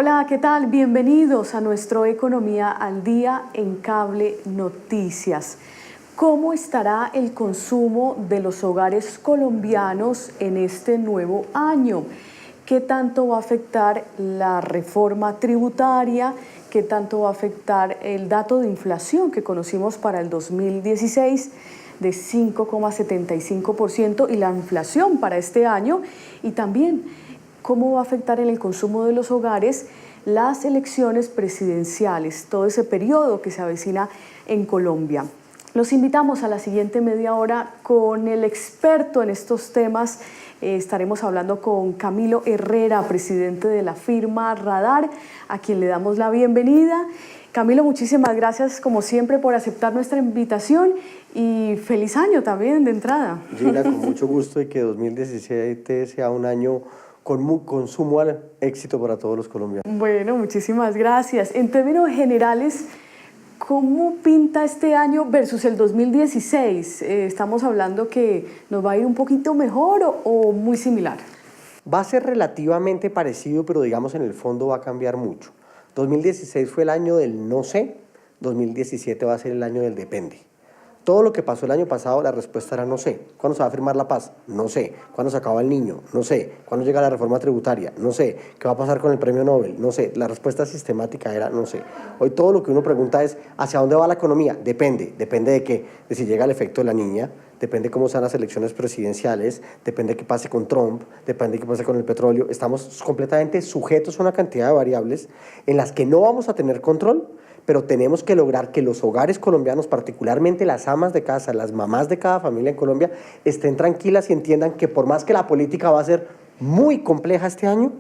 Hola, ¿qué tal? Bienvenidos a nuestro Economía al Día en Cable Noticias. ¿Cómo estará el consumo de los hogares colombianos en este nuevo año? ¿Qué tanto va a afectar la reforma tributaria? ¿Qué tanto va a afectar el dato de inflación que conocimos para el 2016 de 5,75% y la inflación para este año? Y también, ¿cómo va a afectar en el consumo de los hogares las elecciones presidenciales, todo ese periodo que se avecina en Colombia? Los invitamos a la siguiente media hora con el experto en estos temas. Estaremos hablando con Camilo Herrera, presidente de la firma Radar, a quien le damos la bienvenida. Camilo, muchísimas gracias como siempre por aceptar nuestra invitación y feliz año también de entrada. Gina, con mucho gusto y que 2017 sea un año con sumo éxito para todos los colombianos. Bueno, muchísimas gracias. En términos generales, ¿cómo pinta este año versus el 2016? ¿Estamos hablando que nos va a ir un poquito mejor o muy similar? Va a ser relativamente parecido, pero digamos en el fondo va a cambiar mucho. 2016 fue el año del no sé, 2017 va a ser el año del depende. Todo lo que pasó el año pasado, la respuesta era no sé. ¿Cuándo se va a firmar la paz? No sé. ¿Cuándo se acaba el niño? No sé. ¿Cuándo llega la reforma tributaria? No sé. ¿Qué va a pasar con el premio Nobel? No sé. La respuesta sistemática era no sé. Hoy todo lo que uno pregunta es ¿hacia dónde va la economía? Depende. ¿Depende de qué? De si llega el efecto de la niña, depende cómo sean las elecciones presidenciales, depende qué pase con Trump, depende qué pase con el petróleo. Estamos completamente sujetos a una cantidad de variables en las que no vamos a tener control, pero tenemos que lograr que los hogares colombianos, particularmente las amas de casa, las mamás de cada familia en Colombia, estén tranquilas y entiendan que por más que la política va a ser muy compleja este año,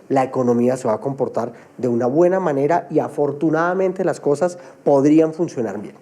la economía se va a comportar de una buena manera y afortunadamente las cosas podrían funcionar bien.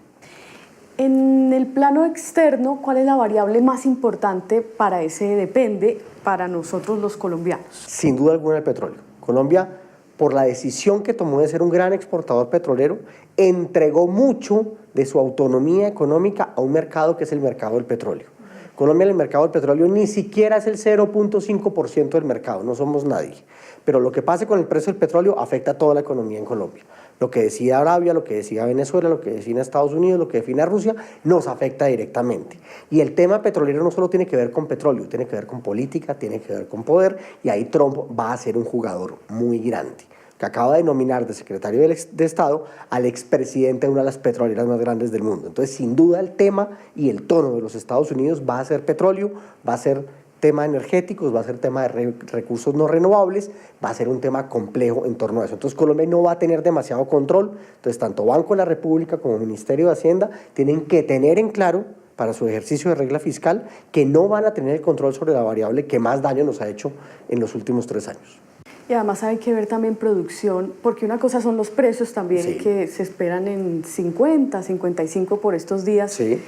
En el plano externo, ¿cuál es la variable más importante para ese depende para nosotros los colombianos? Sin duda alguna el petróleo. Colombia, por la decisión que tomó de ser un gran exportador petrolero, entregó mucho de su autonomía económica a un mercado que es el mercado del petróleo. Colombia en el mercado del petróleo ni siquiera es el 0.5% del mercado, no somos nadie. Pero lo que pase con el precio del petróleo afecta a toda la economía en Colombia. Lo que decida Arabia, lo que decida Venezuela, lo que decida Estados Unidos, lo que defina Rusia, nos afecta directamente. Y el tema petrolero no solo tiene que ver con petróleo, tiene que ver con política, tiene que ver con poder, y ahí Trump va a ser un jugador muy grande, que acaba de nominar de secretario de Estado al expresidente de una de las petroleras más grandes del mundo. Entonces, sin duda, el tema y el tono de los Estados Unidos va a ser petróleo, va a ser tema energéticos, va a ser tema de recursos no renovables, va a ser un tema complejo en torno a eso. Entonces, Colombia no va a tener demasiado control. Entonces, tanto Banco de la República como Ministerio de Hacienda tienen que tener en claro para su ejercicio de regla fiscal que no van a tener el control sobre la variable que más daño nos ha hecho en los últimos 3 años. Y además hay que ver también producción, porque una cosa son los precios también, Sí, que se esperan en 50, 55 por estos días, sí,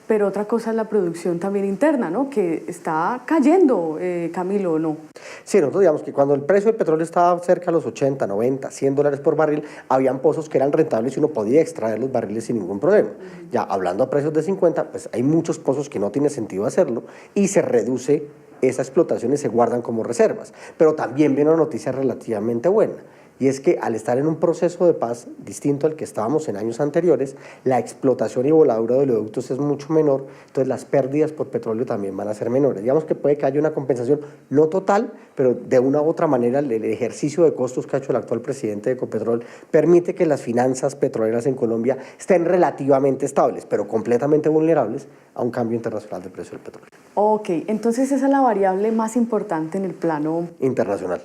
pero otra cosa es la producción también interna, ¿no? Que está cayendo, Camilo, ¿o no? Sí, nosotros digamos que cuando el precio del petróleo estaba cerca de los 80, 90, 100 dólares por barril, habían pozos que eran rentables y uno podía extraer los barriles sin ningún problema. Ya hablando a precios de 50, pues hay muchos pozos que no tiene sentido hacerlo y se reduce esa explotación y se guardan como reservas. Pero también viene una noticia relativamente buena, y es que al estar en un proceso de paz distinto al que estábamos en años anteriores, la explotación y voladura de oleoductos es mucho menor, entonces las pérdidas por petróleo también van a ser menores. Digamos que puede que haya una compensación, no total, pero de una u otra manera el ejercicio de costos que ha hecho el actual presidente de Ecopetrol permite que las finanzas petroleras en Colombia estén relativamente estables, pero completamente vulnerables a un cambio internacional del precio del petróleo. Ok, entonces esa es la variable más importante en el plano Internacional.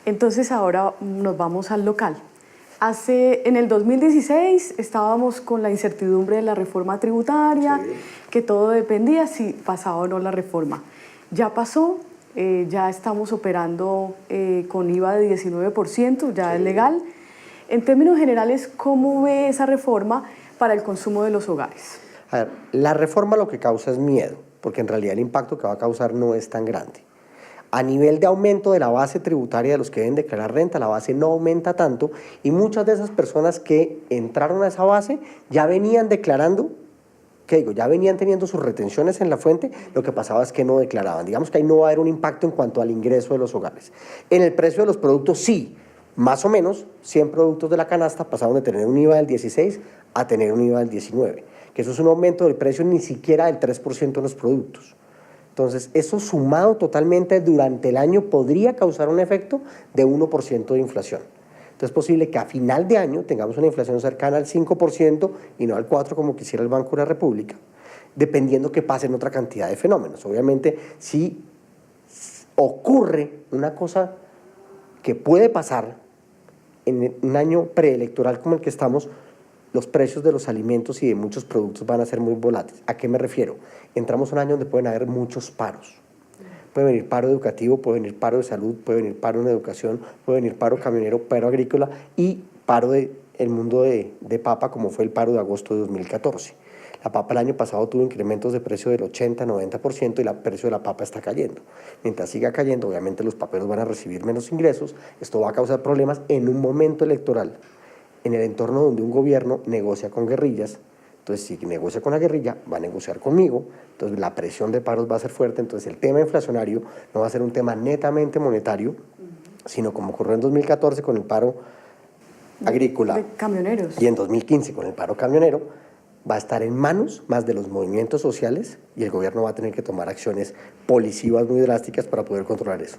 Entonces ahora nos vamos al local. En el 2016 estábamos con la incertidumbre de la reforma tributaria, sí, que todo dependía si pasaba o no la reforma. Ya pasó, ya estamos operando con IVA de 19%, ya sí, es legal. En términos generales, ¿cómo ve esa reforma para el consumo de los hogares? A ver, la reforma lo que causa es miedo, porque en realidad el impacto que va a causar no es tan grande. A nivel de aumento de la base tributaria de los que deben declarar renta, la base no aumenta tanto y muchas de esas personas que entraron a esa base ya venían declarando ¿Qué digo? Ya venían teniendo sus retenciones en la fuente, lo que pasaba es que no declaraban. Digamos que ahí no va a haber un impacto en cuanto al ingreso de los hogares. En el precio de los productos sí, más o menos 100 productos de la canasta pasaron de tener un IVA del 16 a tener un IVA del 19, que eso es un aumento del precio ni siquiera del 3% en los productos. Entonces, eso sumado totalmente durante el año podría causar un efecto de 1% de inflación. Entonces es posible que a final de año tengamos una inflación cercana al 5% y no al 4% como quisiera el Banco de la República, dependiendo que pasen otra cantidad de fenómenos. Obviamente, si ocurre una cosa que puede pasar en un año preelectoral como el que estamos, los precios de los alimentos y de muchos productos van a ser muy volátiles. ¿A qué me refiero? Entramos a un año donde pueden haber muchos paros. Puede venir paro educativo, puede venir paro de salud, puede venir paro en educación, puede venir paro camionero, paro agrícola y paro del mundo de papa, como fue el paro de agosto de 2014. La papa el año pasado tuvo incrementos de precio del 80-90% y el precio de la papa está cayendo. Mientras siga cayendo, obviamente los paperos van a recibir menos ingresos. Esto va a causar problemas en un momento electoral, en el entorno donde un gobierno negocia con guerrillas. Entonces, si negocia con la guerrilla, va a negociar conmigo, entonces la presión de paros va a ser fuerte, entonces el tema inflacionario no va a ser un tema netamente monetario, sino como ocurrió en 2014 con el paro agrícola de camioneros y en 2015 con el paro camionero, va a estar en manos más de los movimientos sociales y el gobierno va a tener que tomar acciones policivas muy drásticas para poder controlar eso.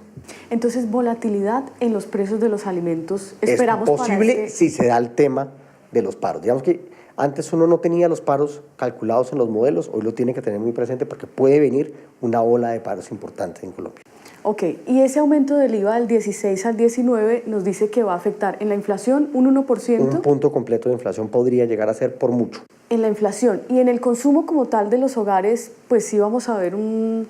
Entonces, volatilidad en los precios de los alimentos, esperamos es posible para si se da el tema de los paros. Digamos que antes uno no tenía los paros calculados en los modelos, hoy lo tiene que tener muy presente porque puede venir una ola de paros importante en Colombia. Ok, y ese aumento del IVA del 16 al 19 nos dice que va a afectar en la inflación un 1%. Un punto completo de inflación podría llegar a ser por mucho. En la inflación y en el consumo como tal de los hogares, pues sí vamos a ver un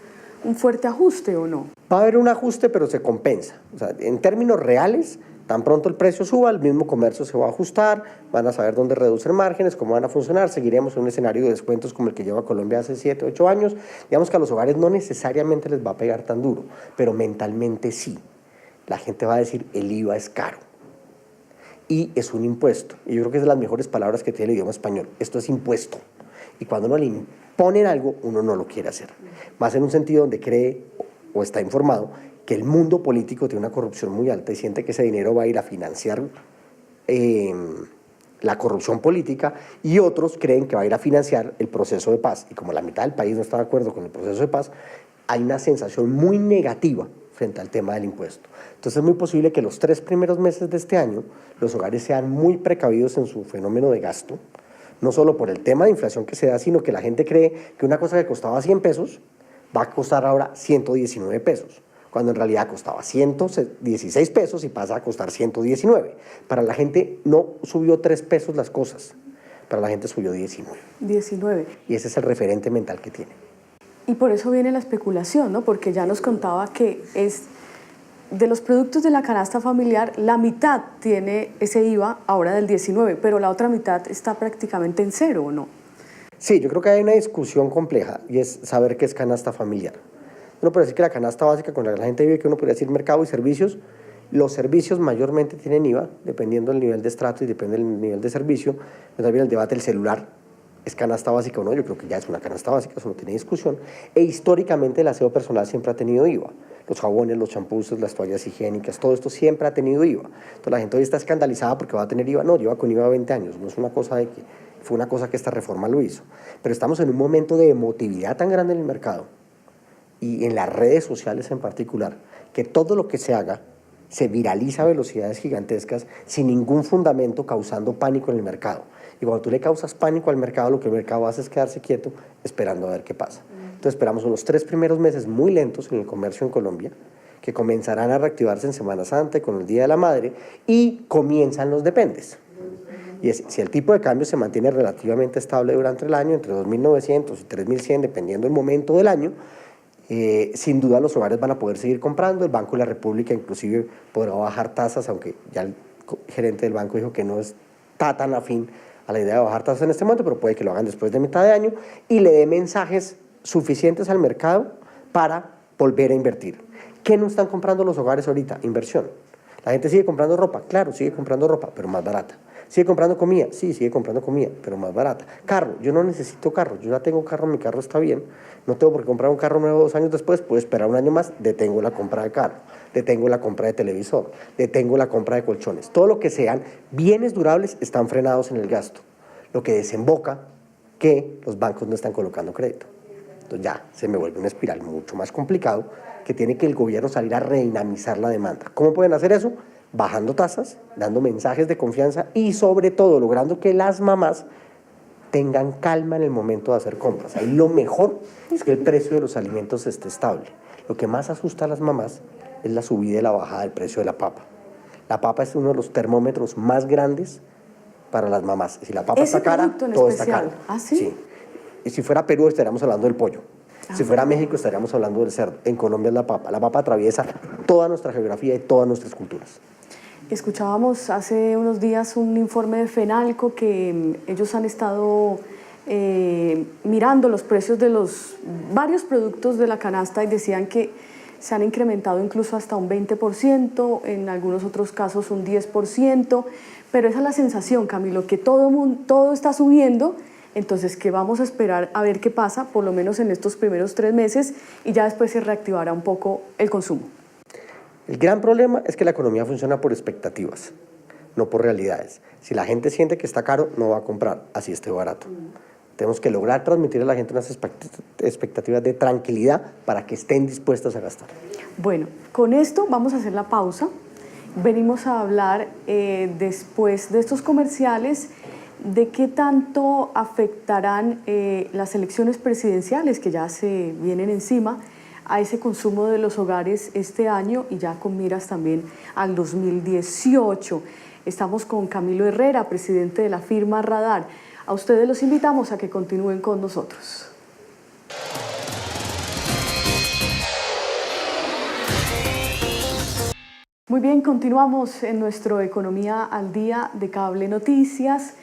fuerte ajuste, ¿o no? Va a haber un ajuste, pero se compensa. O sea, en términos reales, tan pronto el precio suba, el mismo comercio se va a ajustar, van a saber dónde reducir márgenes, cómo van a funcionar, seguiremos en un escenario de descuentos como el que lleva Colombia hace 7, 8 años. Digamos que a los hogares no necesariamente les va a pegar tan duro, pero mentalmente sí. La gente va a decir, el IVA es caro. Y es un impuesto. Y yo creo que es de las mejores palabras que tiene el idioma español. Esto es impuesto. Y cuando uno le imponen algo, uno no lo quiere hacer. Más en un sentido donde cree o está informado que el mundo político tiene una corrupción muy alta y siente que ese dinero va a ir a financiar la corrupción política, y otros creen que va a ir a financiar el proceso de paz. Y como la mitad del país no está de acuerdo con el proceso de paz, hay una sensación muy negativa frente al tema del impuesto. Entonces es muy posible que los 3 primeros meses de este año los hogares sean muy precavidos en su fenómeno de gasto, no solo por el tema de inflación que se da, sino que la gente cree que una cosa que costaba 100 pesos va a costar ahora 119 pesos, cuando en realidad costaba 116 pesos y pasa a costar 119. Para la gente no subió 3 pesos las cosas, para la gente subió 19. 19. Y ese es el referente mental que tiene. Y por eso viene la especulación, ¿no? Porque ya nos contaba que es de los productos de la canasta familiar, la mitad tiene ese IVA ahora del 19, pero la otra mitad está prácticamente en cero, ¿o no? Sí, yo creo que hay una discusión compleja y es saber qué es canasta familiar. Uno puede decir que la canasta básica con la que la gente vive, que uno podría decir mercado y servicios, los servicios mayormente tienen IVA, dependiendo del nivel de estrato y depende del nivel de servicio. Entonces viene el debate del celular, ¿es canasta básica o no? Yo creo que ya es una canasta básica, eso no tiene discusión. E históricamente el aseo personal siempre ha tenido IVA. Los jabones, los champús, las toallas higiénicas, todo esto siempre ha tenido IVA. Entonces la gente hoy está escandalizada porque va a tener IVA. No, lleva con IVA 20 años, no es una cosa de que fue una cosa que esta reforma lo hizo. Pero estamos en un momento de emotividad tan grande en el mercado y en las redes sociales en particular, que todo lo que se haga se viraliza a velocidades gigantescas sin ningún fundamento, causando pánico en el mercado. Y cuando tú le causas pánico al mercado, lo que el mercado hace es quedarse quieto esperando a ver qué pasa. Entonces esperamos unos 3 primeros meses muy lentos en el comercio en Colombia, que comenzarán a reactivarse en Semana Santa y con el Día de la Madre, y comienzan los dependes. Y si el tipo de cambio se mantiene relativamente estable durante el año, entre 2.900 y 3.100, dependiendo del momento del año, sin duda los hogares van a poder seguir comprando. El Banco de la República inclusive podrá bajar tasas, aunque ya el gerente del banco dijo que no está tan afín a la idea de bajar tasas en este momento, pero puede que lo hagan después de mitad de año y le dé mensajes suficientes al mercado para volver a invertir. ¿Qué no están comprando los hogares ahorita? Inversión. La gente sigue comprando ropa, claro, sigue comprando ropa, pero más barata. ¿Sigue comprando comida? Sí, sigue comprando comida, pero más barata. Carro, yo no necesito carro, yo ya tengo carro, mi carro está bien, no tengo por qué comprar un carro nuevo 2 años después, puedo esperar un año más, detengo la compra de carro, detengo la compra de televisor, detengo la compra de colchones. Todo lo que sean bienes durables están frenados en el gasto, lo que desemboca que los bancos no están colocando crédito. Entonces ya se me vuelve una espiral mucho más complicado que tiene que el gobierno salir a redinamizar la demanda. ¿Cómo pueden hacer eso? Bajando tasas, dando mensajes de confianza y sobre todo logrando que las mamás tengan calma en el momento de hacer compras. Ahí lo mejor es que el precio de los alimentos esté estable. Lo que más asusta a las mamás es la subida y la bajada del precio de la papa. La papa es uno de los termómetros más grandes para las mamás. Si la papa está cara, todo está caro. ¿Ah, sí? Sí. Y si fuera Perú estaríamos hablando del pollo. Si fuera México estaríamos hablando del cerdo. En Colombia es la papa. La papa atraviesa toda nuestra geografía y todas nuestras culturas. Escuchábamos hace unos días un informe de FENALCO que ellos han estado mirando los precios de los varios productos de la canasta y decían que se han incrementado incluso hasta un 20%, en algunos otros casos un 10%, pero esa es la sensación, Camilo, que todo está subiendo. Entonces, que vamos a esperar a ver qué pasa, por lo menos en estos primeros 3 meses, y ya después se reactivará un poco el consumo. El gran problema es que la economía funciona por expectativas, no por realidades. Si la gente siente que está caro, no va a comprar, así esté barato. Tenemos que lograr transmitir a la gente unas expectativas de tranquilidad para que estén dispuestas a gastar. Bueno, con esto vamos a hacer la pausa. Venimos a hablar después de estos comerciales de qué tanto afectarán las elecciones presidenciales que ya se vienen encima a ese consumo de los hogares este año y ya con miras también al 2018. Estamos con Camilo Herrera, presidente de la firma Radar. A ustedes los invitamos a que continúen con nosotros. Muy bien, continuamos en nuestro Economía al Día de Cable Noticias.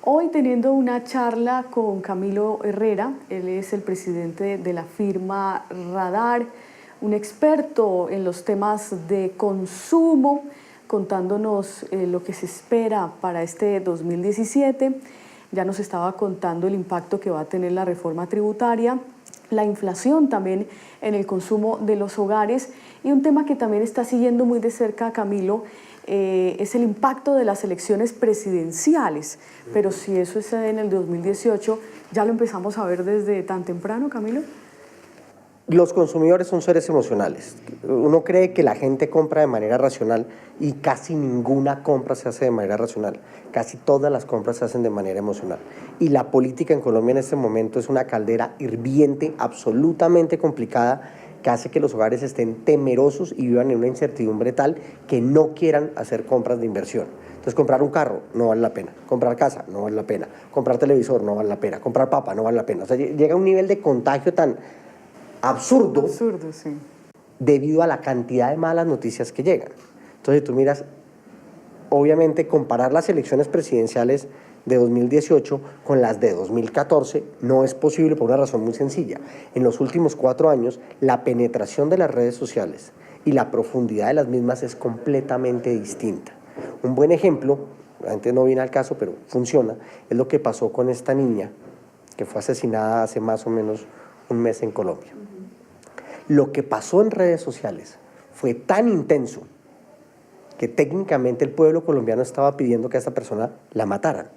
Hoy teniendo una charla con Camilo Herrera, él es el presidente de la firma Radar, un experto en los temas de consumo, contándonos lo que se espera para este 2017. Ya nos estaba contando el impacto que va a tener la reforma tributaria, la inflación también en el consumo de los hogares y un tema que también está siguiendo muy de cerca Camilo, es el impacto de las elecciones presidenciales, pero si eso es en el 2018, ¿ya lo empezamos a ver desde tan temprano, Camilo? Los consumidores son seres emocionales. Uno cree que la gente compra de manera racional y casi ninguna compra se hace de manera racional. Casi todas las compras se hacen de manera emocional. Y la política en Colombia en este momento es una caldera hirviente, absolutamente complicada, que hace que los hogares estén temerosos y vivan en una incertidumbre tal que no quieran hacer compras de inversión. Entonces, comprar un carro no vale la pena, comprar casa no vale la pena, comprar televisor no vale la pena, comprar papa no vale la pena. O sea, llega a un nivel de contagio tan absurdo, Sí, debido a la cantidad de malas noticias que llegan. Entonces, tú miras, obviamente, comparar las elecciones presidenciales de 2018 con las de 2014 no es posible por una razón muy sencilla. En los últimos 4 años, la penetración de las redes sociales y la profundidad de las mismas es completamente distinta. Un buen ejemplo, antes no viene al caso, pero funciona, es lo que pasó con esta niña que fue asesinada hace más o menos un mes en Colombia. Lo que pasó en redes sociales fue tan intenso que técnicamente el pueblo colombiano estaba pidiendo que a esta persona la mataran.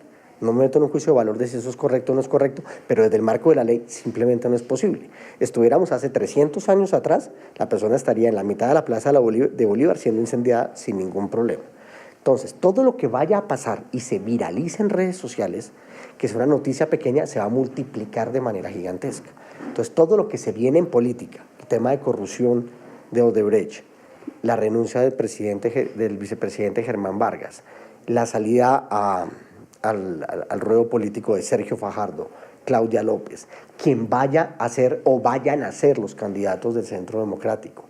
No me meto en un juicio de valor de si eso es correcto o no es correcto, pero desde el marco de la ley simplemente no es posible. Estuviéramos hace 300 años atrás, la persona estaría en la mitad de la plaza de Bolívar siendo incendiada sin ningún problema. Entonces, todo lo que vaya a pasar y se viralice en redes sociales, que es una noticia pequeña, se va a multiplicar de manera gigantesca. Entonces, todo lo que se viene en política, el tema de corrupción de Odebrecht, la renuncia del vicepresidente Germán Vargas, la salida al ruedo político de Sergio Fajardo, Claudia López, quien vaya a ser o vayan a ser los candidatos del Centro Democrático,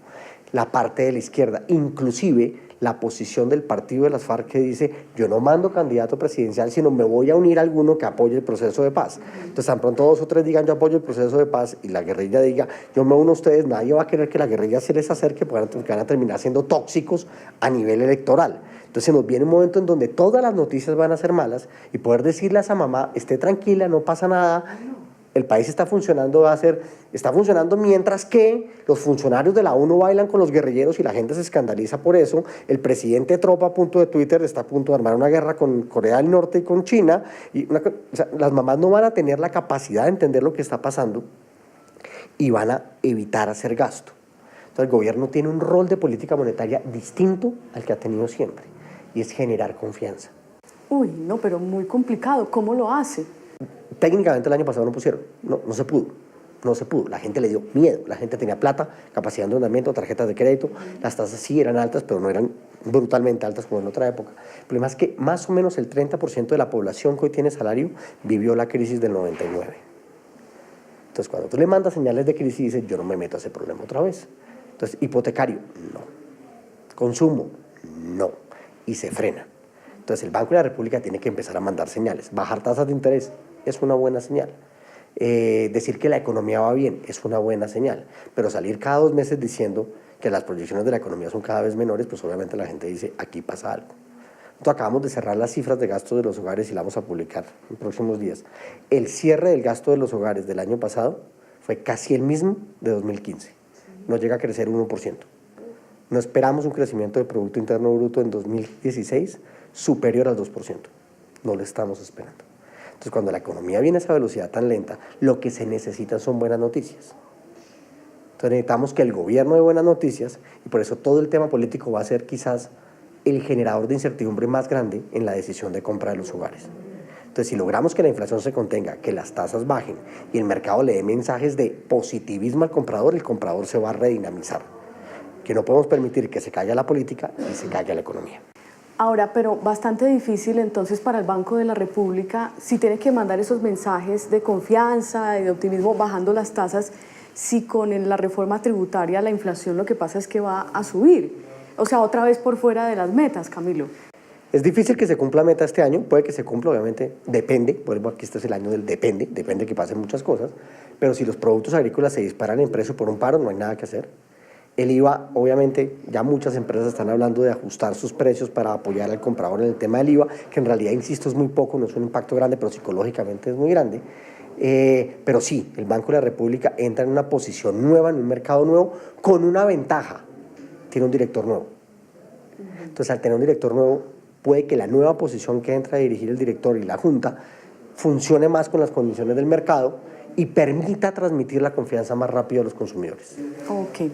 la parte de la izquierda, inclusive la posición del partido de las FARC que dice yo no mando candidato presidencial, sino me voy a unir a alguno que apoye el proceso de paz. Entonces tan pronto 2 o 3 digan yo apoyo el proceso de paz y la guerrilla diga yo me uno a ustedes, nadie va a querer que la guerrilla se les acerque porque van a terminar siendo tóxicos a nivel electoral. Entonces nos viene un momento en donde todas las noticias van a ser malas y poder decirle a esa mamá, esté tranquila, no pasa nada, el país está funcionando, está funcionando mientras que los funcionarios de la ONU bailan con los guerrilleros y la gente se escandaliza por eso. El presidente Trump a punto de Twitter está a punto de armar una guerra con Corea del Norte y con China. O sea, las mamás no van a tener la capacidad de entender lo que está pasando y van a evitar hacer gasto. Entonces el gobierno tiene un rol de política monetaria distinto al que ha tenido siempre y es generar confianza. Uy, no, pero muy complicado. ¿Cómo lo hace? Técnicamente el año pasado no pusieron, no se pudo, la gente le dio miedo, la gente tenía plata, capacidad de endeudamiento, tarjetas de crédito, las tasas sí eran altas, pero no eran brutalmente altas como en otra época. El problema es que más o menos el 30% de la población que hoy tiene salario vivió la crisis del 99. Entonces cuando tú le mandas señales de crisis dices yo no me meto a ese problema otra vez. Entonces hipotecario, no. Consumo, no. Y se frena. Entonces el Banco de la República tiene que empezar a mandar señales. Bajar tasas de interés es una buena señal. Decir que la economía va bien es una buena señal. Pero salir cada 2 meses diciendo que las proyecciones de la economía son cada vez menores, pues obviamente la gente dice, aquí pasa algo. Nosotros acabamos de cerrar las cifras de gasto de los hogares y la vamos a publicar en próximos días. El cierre del gasto de los hogares del año pasado fue casi el mismo de 2015. No llega a crecer 1%. No esperamos un crecimiento del Producto Interno Bruto en 2016 superior al 2%. No lo estamos esperando. Entonces, cuando la economía viene a esa velocidad tan lenta, lo que se necesitan son buenas noticias. Entonces, necesitamos que el gobierno dé buenas noticias y por eso todo el tema político va a ser quizás el generador de incertidumbre más grande en la decisión de compra de los hogares. Entonces, si logramos que la inflación se contenga, que las tasas bajen y el mercado le dé mensajes de positivismo al comprador, el comprador se va a redinamizar. Que no podemos permitir que se caiga la política y se caiga la economía. Ahora, pero bastante difícil entonces para el Banco de la República, si tiene que mandar esos mensajes de confianza y de optimismo bajando las tasas, si con la reforma tributaria la inflación lo que pasa es que va a subir. O sea, otra vez por fuera de las metas, Camilo. Es difícil que se cumpla meta este año, puede que se cumpla, obviamente, depende, vuelvo aquí, este es el año del depende que pasen muchas cosas, pero si los productos agrícolas se disparan en precio por un paro, no hay nada que hacer. El IVA, obviamente, ya muchas empresas están hablando de ajustar sus precios para apoyar al comprador en el tema del IVA, que en realidad, insisto, es muy poco, no es un impacto grande, pero psicológicamente es muy grande. Pero sí, el Banco de la República entra en una posición nueva, en un mercado nuevo, con una ventaja, tiene un director nuevo. Entonces, al tener un director nuevo, puede que la nueva posición que entra a dirigir el director y la Junta funcione más con las condiciones del mercado y permita transmitir la confianza más rápido a los consumidores. Ok.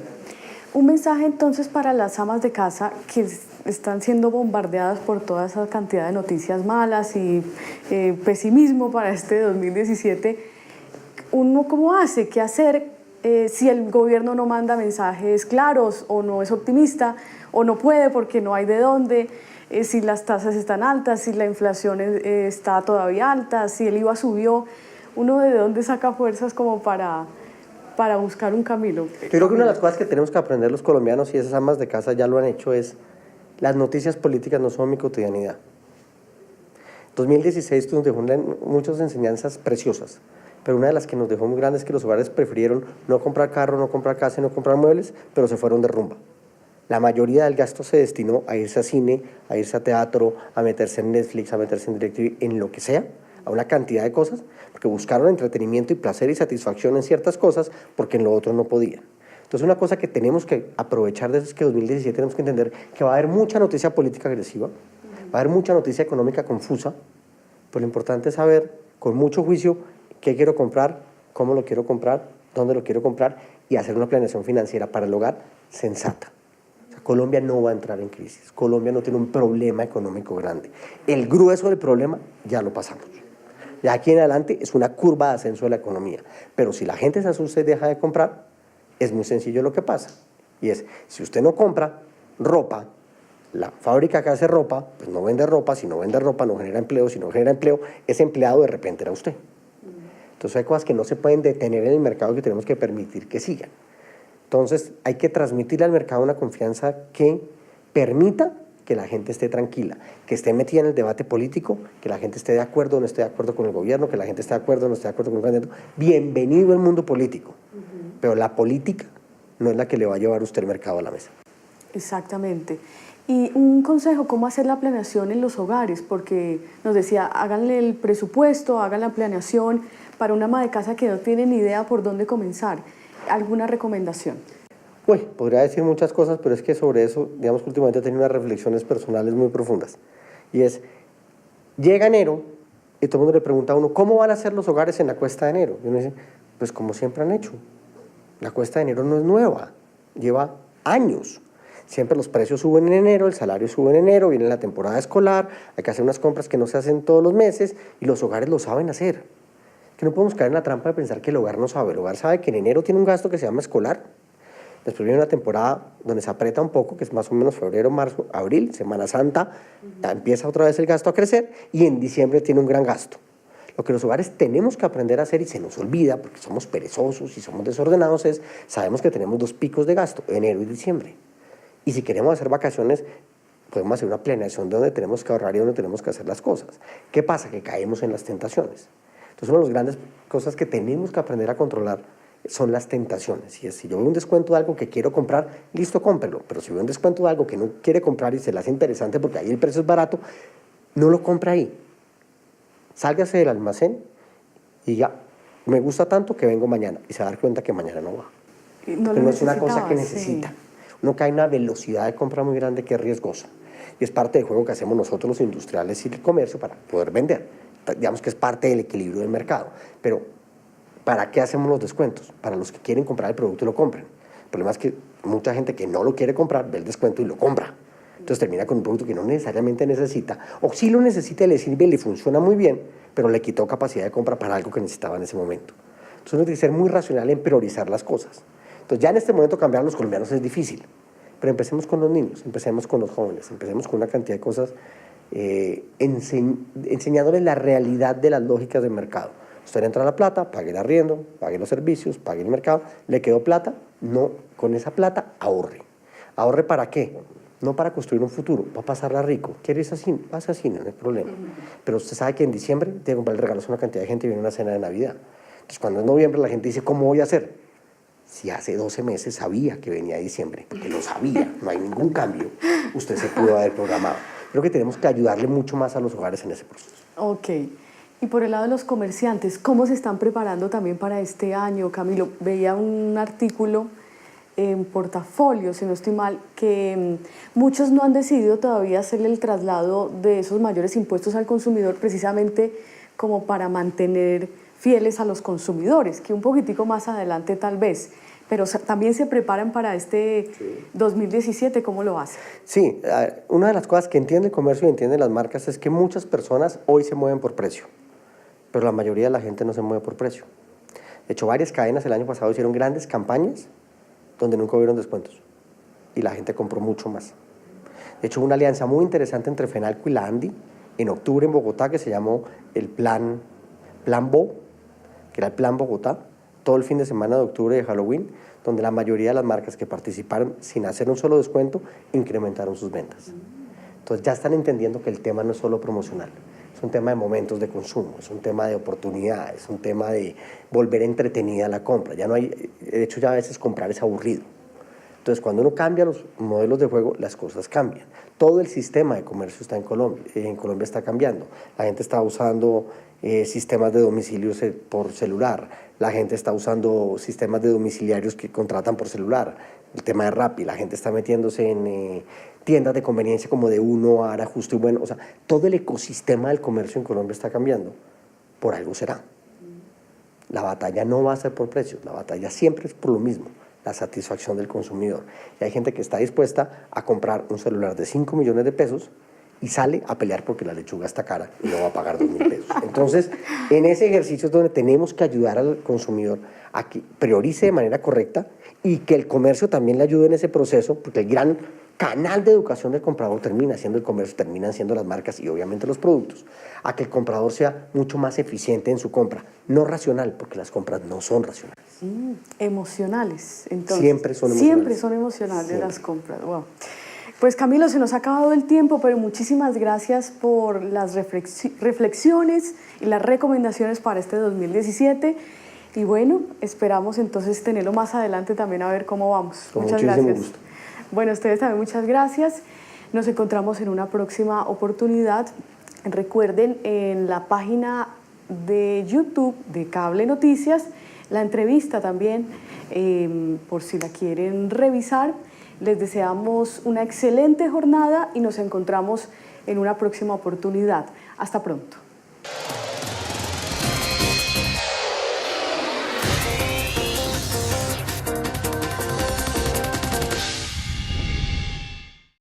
Un mensaje entonces para las amas de casa que están siendo bombardeadas por toda esa cantidad de noticias malas y pesimismo para este 2017. ¿Uno cómo hace? ¿Qué hacer si el gobierno no manda mensajes claros o no es optimista o no puede porque no hay de dónde? Si las tasas están altas, si la inflación está todavía alta, si el IVA subió, ¿uno de dónde saca fuerzas como para buscar un camino? Yo creo que una de las cosas que tenemos que aprender los colombianos, y esas amas de casa ya lo han hecho, es las noticias políticas no son mi cotidianidad. 2016 nos dejó muchas enseñanzas preciosas, pero una de las que nos dejó muy grandes es que los hogares prefirieron no comprar carro, no comprar casa y no comprar muebles, pero se fueron de rumba. La mayoría del gasto se destinó a irse a cine, a irse a teatro, a meterse en Netflix, a meterse en DirecTV, en lo que sea, a una cantidad de cosas, porque buscaron entretenimiento y placer y satisfacción en ciertas cosas, porque en lo otro no podían. Entonces, una cosa que tenemos que aprovechar de eso es que en 2017 tenemos que entender que va a haber mucha noticia política agresiva, va a haber mucha noticia económica confusa, pero lo importante es saber, con mucho juicio, qué quiero comprar, cómo lo quiero comprar, dónde lo quiero comprar y hacer una planeación financiera para el hogar sensata. Colombia no va a entrar en crisis, Colombia no tiene un problema económico grande. El grueso del problema ya lo pasamos. Ya aquí en adelante es una curva de ascenso de la economía, pero si la gente se asusta y deja de comprar, es muy sencillo lo que pasa. Y es, si usted no compra ropa, la fábrica que hace ropa, pues no vende ropa, si no vende ropa no genera empleo, si no genera empleo, ese empleado de repente era usted. Entonces hay cosas que no se pueden detener en el mercado que tenemos que permitir que sigan. Entonces hay que transmitirle al mercado una confianza que permita que la gente esté tranquila, que esté metida en el debate político, que la gente esté de acuerdo o no esté de acuerdo con el gobierno, que la gente esté de acuerdo o no esté de acuerdo con el candidato. Bienvenido al mundo político, pero la política no es la que le va a llevar a usted el mercado a la mesa. Exactamente. Y un consejo, ¿cómo hacer la planeación en los hogares? Porque nos decía, háganle el presupuesto, hagan la planeación para una ama de casa que no tiene ni idea por dónde comenzar. ¿Alguna recomendación? Uy, podría decir muchas cosas, pero es que sobre eso, digamos que últimamente he tenido unas reflexiones personales muy profundas. Y es, llega enero y todo el mundo le pregunta a uno, ¿cómo van a ser los hogares en la cuesta de enero? Y uno dice, pues como siempre han hecho. La cuesta de enero no es nueva, lleva años. Siempre los precios suben en enero, el salario sube en enero, viene la temporada escolar, hay que hacer unas compras que no se hacen todos los meses y los hogares lo saben hacer. Que no podemos caer en la trampa de pensar que el hogar no sabe. El hogar sabe que en enero tiene un gasto que se llama escolar. Después viene una temporada donde se aprieta un poco, que es más o menos febrero, marzo, abril, Semana Santa, empieza otra vez el gasto a crecer y en diciembre tiene un gran gasto. Lo que los hogares tenemos que aprender a hacer y se nos olvida porque somos perezosos y somos desordenados es, sabemos que tenemos 2 picos de gasto, enero y diciembre. Y si queremos hacer vacaciones, podemos hacer una planeación de donde tenemos que ahorrar y donde tenemos que hacer las cosas. ¿Qué pasa? Que caemos en las tentaciones. Entonces, una de las grandes cosas que tenemos que aprender a controlar son las tentaciones. Y es, si yo veo un descuento de algo que quiero comprar, listo, cómprelo. Pero si veo un descuento de algo que no quiere comprar y se le hace interesante porque ahí el precio es barato, no lo compra ahí. Sálgase del almacén y diga, me gusta tanto que vengo mañana. Y se va a dar cuenta que mañana no va. No es una cosa que necesita. Sí. Uno cae en una velocidad de compra muy grande que es riesgosa. Y es parte del juego que hacemos nosotros los industriales y el comercio para poder vender. Digamos que es parte del equilibrio del mercado. Pero, ¿para qué hacemos los descuentos? Para los que quieren comprar el producto y lo compren. El problema es que mucha gente que no lo quiere comprar ve el descuento y lo compra. Entonces termina con un producto que no necesariamente necesita, o sí lo necesita y le sirve y le funciona muy bien, pero le quitó capacidad de compra para algo que necesitaba en ese momento. Entonces uno tiene que ser muy racional en priorizar las cosas. Entonces ya en este momento cambiar a los colombianos es difícil, pero empecemos con los niños, empecemos con los jóvenes, empecemos con una cantidad de cosas enseñándoles la realidad de las lógicas del mercado. Usted entra a la plata, pague el arriendo, pague los servicios, pague el mercado, le quedó plata, no, con esa plata ahorre. ¿Ahorre para qué? No para construir un futuro, para pasarla rico. ¿Quiere irse así? Pasa así, no hay problema. Pero usted sabe que en diciembre tiene que comprar regalos a una cantidad de gente y viene una cena de Navidad. Entonces cuando es noviembre la gente dice, ¿cómo voy a hacer? Si hace 12 meses sabía que venía diciembre, porque lo sabía, no hay ningún cambio, usted se pudo haber programado. Creo que tenemos que ayudarle mucho más a los hogares en ese proceso. Ok. Y por el lado de los comerciantes, ¿cómo se están preparando también para este año? Camilo, veía un artículo en Portafolio, si no estoy mal, que muchos no han decidido todavía hacerle el traslado de esos mayores impuestos al consumidor precisamente como para mantener fieles a los consumidores, que un poquitico más adelante tal vez, pero también se preparan para este 2017, ¿cómo lo hacen? Sí, una de las cosas que entiende el comercio y entiende las marcas es que muchas personas hoy se mueven por precio, pero la mayoría de la gente no se mueve por precio. De hecho, varias cadenas el año pasado hicieron grandes campañas donde nunca hubieron descuentos y la gente compró mucho más. De hecho, hubo una alianza muy interesante entre Fenalco y la Andi en octubre en Bogotá que se llamó el Plan BO, que era el Plan Bogotá, todo el fin de semana de octubre de Halloween, donde la mayoría de las marcas que participaron sin hacer un solo descuento incrementaron sus ventas. Entonces ya están entendiendo que el tema no es solo promocional, es un tema de momentos de consumo, es un tema de oportunidades, es un tema de volver entretenida la compra. Ya no hay, de hecho ya a veces comprar es aburrido. Entonces cuando uno cambia los modelos de juego, las cosas cambian. Todo el sistema de comercio está en Colombia está cambiando. La gente está usando sistemas de domicilios por celular, la gente está usando sistemas de domiciliarios que contratan por celular, el tema de Rappi, la gente está metiéndose en tiendas de conveniencia como de Uno, Ara, Justo y Bueno, o sea, todo el ecosistema del comercio en Colombia está cambiando, por algo será. La batalla no va a ser por precios, la batalla siempre es por lo mismo, la satisfacción del consumidor. Y hay gente que está dispuesta a comprar un celular de 5 millones de pesos y sale a pelear porque la lechuga está cara y no va a pagar 2.000 pesos. Entonces, en ese ejercicio es donde tenemos que ayudar al consumidor a que priorice de manera correcta y que el comercio también le ayude en ese proceso, porque el gran canal de educación del comprador termina siendo el comercio, terminan siendo las marcas y obviamente los productos, a que el comprador sea mucho más eficiente en su compra, no racional, porque las compras no son racionales. Emocionales, entonces. Siempre son emocionales. Siempre son emocionales siempre. Las compras, wow. Pues Camilo, se nos ha acabado el tiempo, pero muchísimas gracias por las reflexiones y las recomendaciones para este 2017. Y bueno, esperamos entonces tenerlo más adelante también a ver cómo vamos. Con muchas muchísimo gracias. gusto. Bueno, a ustedes también muchas gracias. Nos encontramos en una próxima oportunidad. Recuerden, en la página de YouTube de Cable Noticias, la entrevista también, por si la quieren revisar. Les deseamos una excelente jornada y nos encontramos en una próxima oportunidad. Hasta pronto.